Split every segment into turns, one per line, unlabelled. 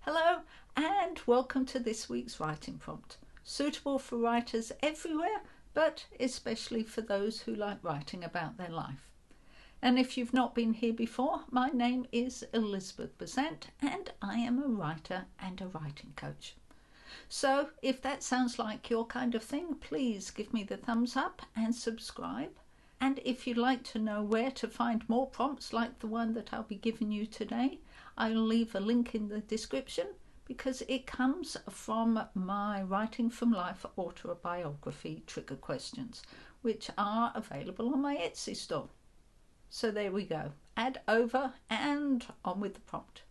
Hello and welcome to this week's writing prompt, suitable for writers everywhere, but especially for those who like writing about their life. And if you've not been here before, my name is Elizabeth Bezant and I am a writer and a writing coach. So if that sounds like your kind of thing, please give me the thumbs up and subscribe. And if you'd like to know where to find more prompts like the one that I'll be giving you today, I'll leave a link in the description because it comes from my Writing from Life autobiography trigger questions, which are available on my Etsy store. So there we go. Add over and on with the prompt.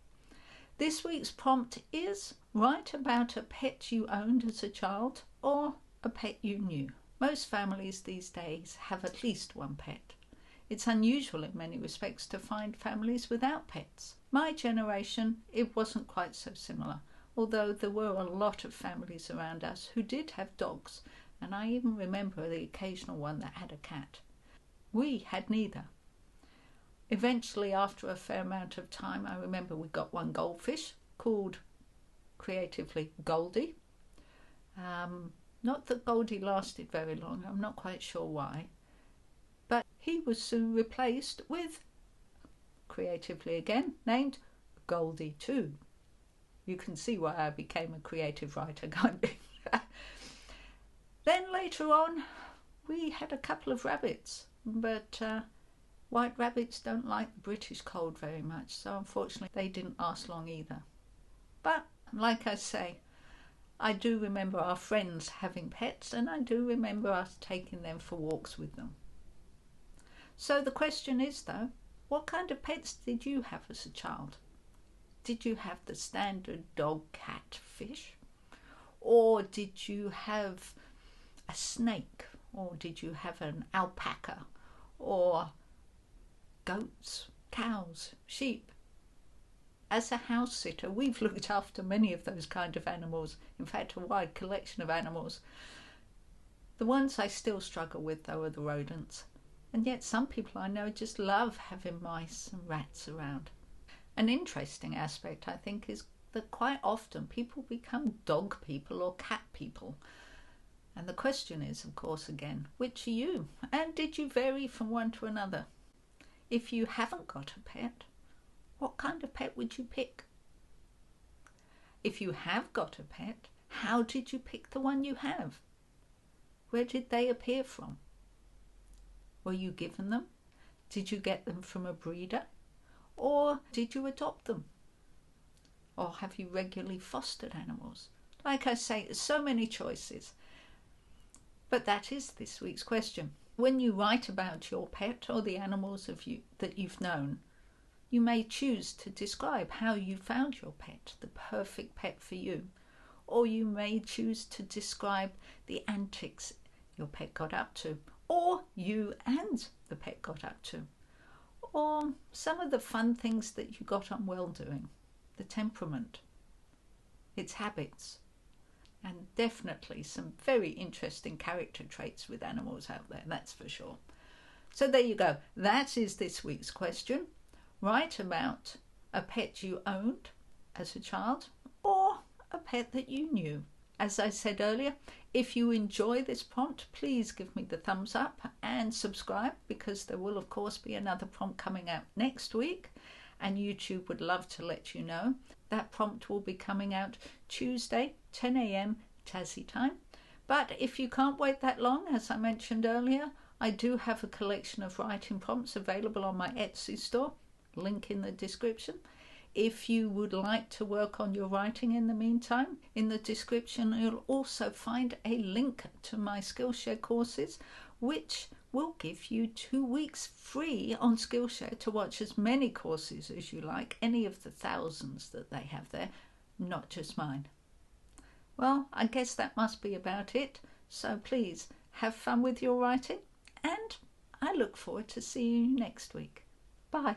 This week's prompt is: write about a pet you owned as a child or a pet you knew. Most families these days have at least one pet. It's unusual in many respects to find families without pets. My generation, it wasn't quite so similar, although there were a lot of families around us who did have dogs, and I even remember the occasional one that had a cat. We had neither. Eventually, after a fair amount of time, I remember we got one goldfish called, creatively, Goldie. Not that Goldie lasted very long, I'm not quite sure why, but he was soon replaced with, creatively again, named Goldie 2. You can see why I became a creative writer, can't you? Then later on, we had a couple of rabbits, but white rabbits don't like the British cold very much, so unfortunately they didn't last long either. But like I say, I do remember our friends having pets, and I do remember us taking them for walks with them. So the question is, though, what kind of pets did you have as a child? Did you have the standard dog, cat, fish? Or did you have a snake? Or did you have an alpaca? Or goats, cows, sheep? As a house sitter, we've looked after many of those kind of animals, in fact a wide collection of animals. The ones I still struggle with, though, are the rodents. And yet some people I know just love having mice and rats around. An interesting aspect, I think, is that quite often people become dog people or cat people. And the question is, of course, again, which are you? And did you vary from one to another? If you haven't got a pet, what kind of pet would you pick? If you have got a pet, how did you pick the one you have? Where did they appear from? Were you given them? Did you get them from a breeder? Or did you adopt them? Or have you regularly fostered animals? Like I say, there's so many choices. But that is this week's question. When you write about your pet or the animals that you've known, you may choose to describe how you found your pet, the perfect pet for you. Or you may choose to describe the antics your pet got up to, or you and the pet got up to. Or some of the fun things that you got on well doing, the temperament, its habits, and definitely some very interesting character traits with animals out there, that's for sure. So there you go. That is this week's question. Write about a pet you owned as a child or a pet that you knew. As I said earlier, if you enjoy this prompt, please give me the thumbs up and subscribe, because there will of course be another prompt coming out next week, and YouTube would love to let you know. That prompt will be coming out Tuesday, 10 a.m. Tassie time. But if you can't wait that long, as I mentioned earlier, I do have a collection of writing prompts available on my Etsy store. Link in the description. If you would like to work on your writing in the meantime, in the description you'll also find a link to my Skillshare courses, which will give you 2 weeks free on Skillshare to watch as many courses as you like, any of the thousands that they have there, not just mine. Well, I guess that must be about it. So please have fun with your writing, and I look forward to seeing you next week. Bye.